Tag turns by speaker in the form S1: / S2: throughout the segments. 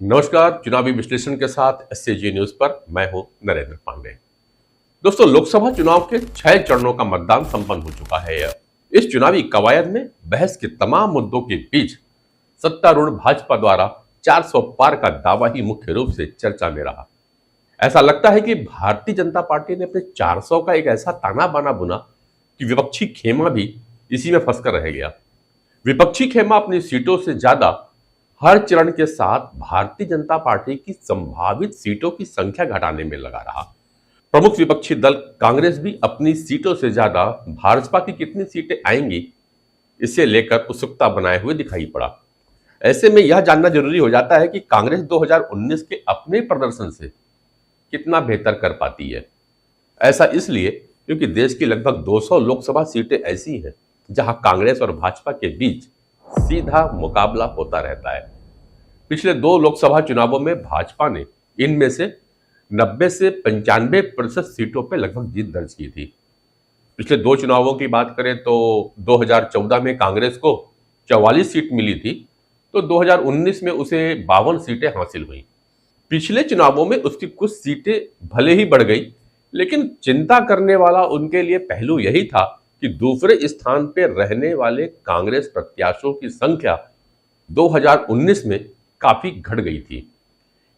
S1: नमस्कार। चुनावी विश्लेषण के साथ एसएजी न्यूज पर मैं हूं नरेंद्र पांडे। दोस्तों, लोकसभा चुनाव के 6 चरणों का मतदान संपन्न हो चुका है। इस चुनावी कवायद में बहस के तमाम मुद्दों के बीच सत्तारूढ़ भाजपा द्वारा 400 पार का दावा ही मुख्य रूप से चर्चा में रहा। ऐसा लगता है कि भारतीय जनता पार्टी ने अपने 400 का एक ऐसा ताना बाना बुना कि विपक्षी खेमा भी इसी में फंसकर रह गया। विपक्षी खेमा अपनी सीटों से ज्यादा हर चरण के साथ भारतीय जनता पार्टी की संभावित सीटों की संख्या घटाने में लगा रहा। प्रमुख विपक्षी दल कांग्रेस भी अपनी सीटों से ज्यादा भाजपा की कितनी सीटें आएंगी इसे लेकर उत्सुकता बनाए हुए दिखाई पड़ा। ऐसे में यह जानना जरूरी हो जाता है कि कांग्रेस 2019 के अपने प्रदर्शन से कितना बेहतर कर पाती है। ऐसा इसलिए क्योंकि देश की लगभग 200 लोकसभा सीटें ऐसी हैं जहां कांग्रेस और भाजपा के बीच सीधा मुकाबला होता रहता है। पिछले 2 लोकसभा चुनावों में भाजपा ने इनमें से 90 से 95% सीटों पर लगभग जीत दर्ज की थी। पिछले 2 चुनावों की बात करें तो 2014 में कांग्रेस को 44 सीट मिली थी, तो 2019 में उसे 52 सीटें हासिल हुई। पिछले चुनावों में उसकी कुछ सीटें भले ही बढ़ गई, लेकिन चिंता करने वाला उनके लिए पहलू यही था कि दूसरे स्थान पर रहने वाले कांग्रेस प्रत्याशियों की संख्या 2019 में काफी घट गई थी।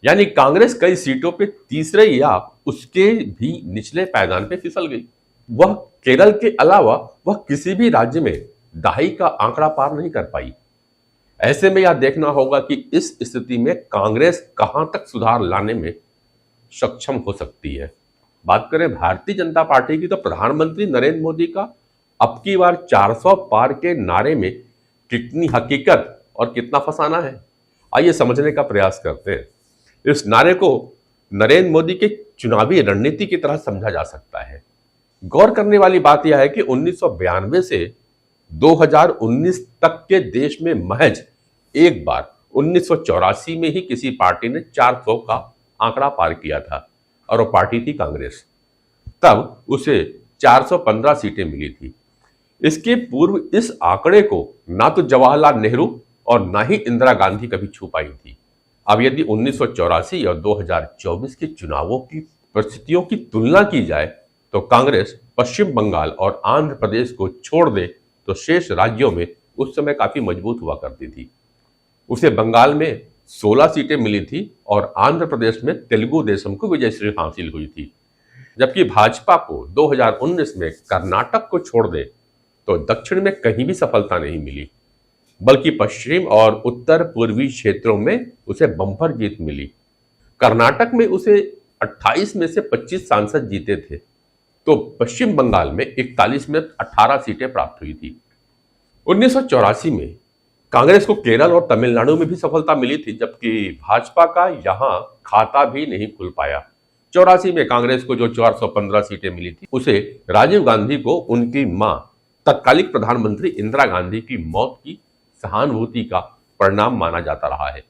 S1: यानी कांग्रेस कई सीटों पे तीसरे या उसके भी निचले पायदान पे फिसल गई। वह केरल के अलावा वह किसी भी राज्य में दहाई का आंकड़ा पार नहीं कर पाई। ऐसे में यह देखना होगा कि इस स्थिति में कांग्रेस कहां तक सुधार लाने में सक्षम हो सकती है। बात करें भारतीय जनता पार्टी की, तो प्रधानमंत्री नरेंद्र मोदी का अब की बार 400 पार के नारे में कितनी हकीकत और कितना फसाना है, आइए समझने का प्रयास करते हैं। इस नारे को नरेंद्र मोदी के चुनावी रणनीति की तरह समझा जा सकता है। गौर करने वाली बात यह है कि 1992 से 2019 तक के देश में महज एक बार 1984 में ही किसी पार्टी ने 400 का आंकड़ा पार किया था और वो पार्टी थी कांग्रेस। तब उसे 415 सीटें मिली थी। इसके पूर्व इस आंकड़े को ना तो जवाहरलाल नेहरू और ना ही इंदिरा गांधी कभी छू पाई थी। अब यदि 1984 और 2024 के चुनावों की परिस्थितियों की तुलना की जाए तो कांग्रेस पश्चिम बंगाल और आंध्र प्रदेश को छोड़ दे तो शेष राज्यों में उस समय काफी मजबूत हुआ करती थी। उसे बंगाल में 16 सीटें मिली थी और आंध्र प्रदेश में तेलुगु देशम को विजयश्री हासिल हुई थी। जबकि भाजपा को 2019 में कर्नाटक को छोड़ दे तो दक्षिण में कहीं भी सफलता नहीं मिली, बल्कि पश्चिम और उत्तर पूर्वी क्षेत्रों में उसे बम्पर जीत मिली। कर्नाटक में उसे 28 में से 25 सांसद जीते थे, तो पश्चिम बंगाल में 41 में 18 सीटें प्राप्त हुई थी। 1984 में कांग्रेस को केरल और तमिलनाडु में भी सफलता मिली थी, जबकि भाजपा का यहां खाता भी नहीं खुल पाया। 84 में कांग्रेस को जो 415 सीटें मिली थी उसे राजीव गांधी को उनकी मां तत्कालिक प्रधानमंत्री इंदिरा गांधी की मौत की सहानुभूति का परिणाम माना जाता रहा है।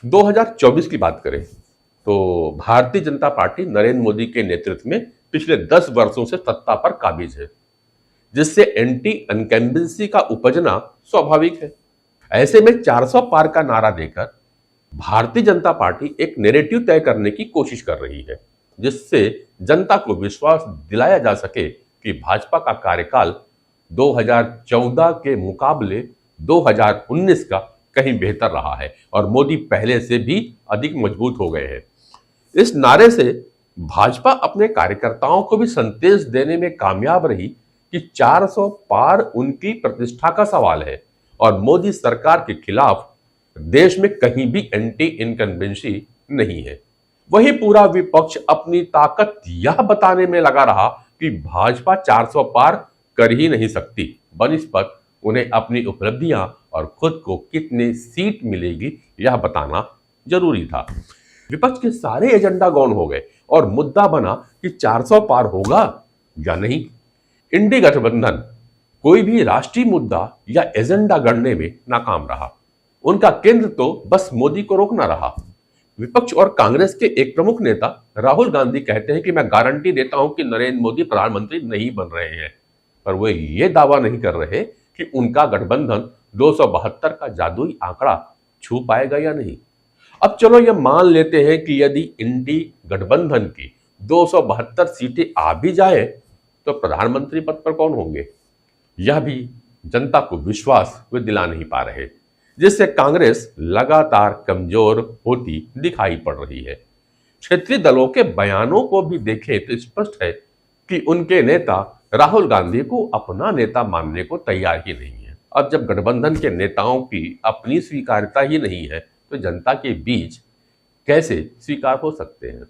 S1: 2024 की बात करें तो भारतीय जनता पार्टी नरेंद्र मोदी के नेतृत्व में पिछले 10 वर्षों से सत्ता पर काबिज है, जिससे एंटी इनकम्बेंसी का उपजना स्वाभाविक है। ऐसे में 400 पार का नारा देकर भारतीय जनता पार्टी एक नैरेटिव तय करने की कोशिश कर रही है, जिससे जनता को विश्वास दिलाया जा सके कि भाजपा का कार्यकाल 2014 के मुकाबले 2019 का कहीं बेहतर रहा है और मोदी पहले से भी अधिक मजबूत हो गए हैं। इस नारे से भाजपा अपने कार्यकर्ताओं को भी संदेश देने में कामयाब रही कि 400 पार उनकी प्रतिष्ठा का सवाल है और मोदी सरकार के खिलाफ देश में कहीं भी एंटी इनकम्बेंसी नहीं है। वही पूरा विपक्ष अपनी ताकत यह बताने में लगा रहा कि भाजपा 400 पार कर ही नहीं सकती, बनिस्बत उन्हें अपनी उपलब्धियां और खुद को कितने सीट मिलेगी यह बताना जरूरी था। विपक्ष के सारे एजेंडा गौण हो गए और मुद्दा बना कि 400 पार होगा या नहीं। इंडी गठबंधन कोई भी राष्ट्रीय मुद्दा या एजेंडा गढ़ने में नाकाम रहा। उनका केंद्र तो बस मोदी को रोकना रहा। विपक्ष और कांग्रेस के एक प्रमुख नेता राहुल गांधी कहते हैं कि मैं गारंटी देता हूं कि नरेंद्र मोदी प्रधानमंत्री नहीं बन रहे हैं, पर वे ये दावा नहीं कर रहे कि उनका गठबंधन 272 का जादुई आंकड़ा छू पाएगा या नहीं। अब चलो यह मान लेते हैं कि यदि इंडी गठबंधन की 272 सीटें आ भी जाए तो प्रधानमंत्री पद पर कौन होंगे, यह भी जनता को विश्वास वे दिला नहीं पा रहे, जिससे कांग्रेस लगातार कमजोर होती दिखाई पड़ रही है। क्षेत्रीय दलों के बयानों को भी देखें तो स्पष्ट है कि उनके नेता राहुल गांधी को अपना नेता मानने को तैयार ही नहीं है। अब जब गठबंधन के नेताओं की अपनी स्वीकार्यता ही नहीं है तो जनता के बीच कैसे स्वीकार हो सकते हैं।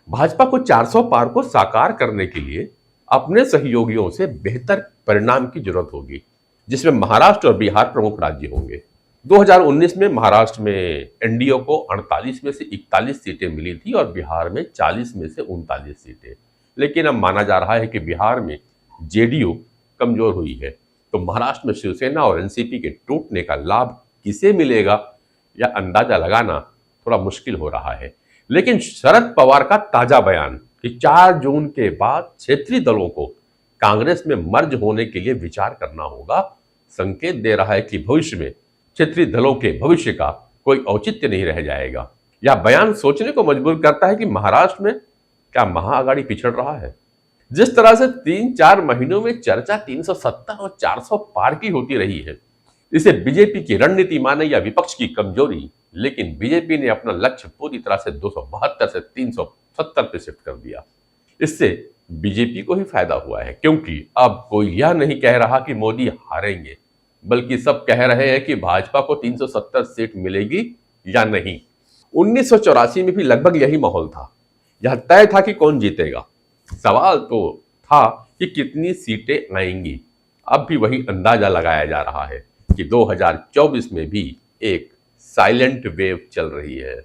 S1: भाजपा को 400 पार को साकार करने के लिए अपने सहयोगियों से बेहतर परिणाम की जरूरत होगी, जिसमें महाराष्ट्र और बिहार प्रमुख राज्य होंगे। 2019 में महाराष्ट्र में एनडीए को 48 में से 41 सीटें मिली थी और बिहार में 40 में से 39 सीटें, लेकिन अब माना जा रहा है कि बिहार में जेडीयू कमजोर हुई है, तो महाराष्ट्र में शिवसेना और एनसीपी के टूटने का लाभ किसे मिलेगा यह अंदाजा लगाना थोड़ा मुश्किल हो रहा है। लेकिन शरद पवार का ताजा बयान कि 4 जून के बाद क्षेत्रीय दलों को कांग्रेस में मर्ज होने के लिए विचार करना होगा संकेत दे रहा है कि भविष्य में क्षेत्रीय दलों के भविष्य का कोई औचित्य नहीं रह जाएगा। यह बयान सोचने को मजबूर करता है कि महाराष्ट्र में क्या महाअघाड़ी पिछड़ रहा है। जिस तरह से 3-4 महीनों में चर्चा 370 और 400 पार की होती रही है, इसे बीजेपी की रणनीति माने या विपक्ष की कमजोरी, लेकिन बीजेपी ने अपना लक्ष्य पूरी तरह से 272 से 370 पे शिफ्ट कर दिया। इससे बीजेपी को ही फायदा हुआ है, क्योंकि अब कोई यह नहीं कह रहा कि मोदी हारेंगे, बल्कि सब कह रहे हैं कि भाजपा को 370 सीट मिलेगी या नहीं। 1984 में भी लगभग यही माहौल था। यह तय था कि कौन जीतेगा, सवाल तो था कि कितनी सीटें आएंगी। अब भी वही अंदाजा लगाया जा रहा है कि 2024 में भी एक साइलेंट वेव चल रही है।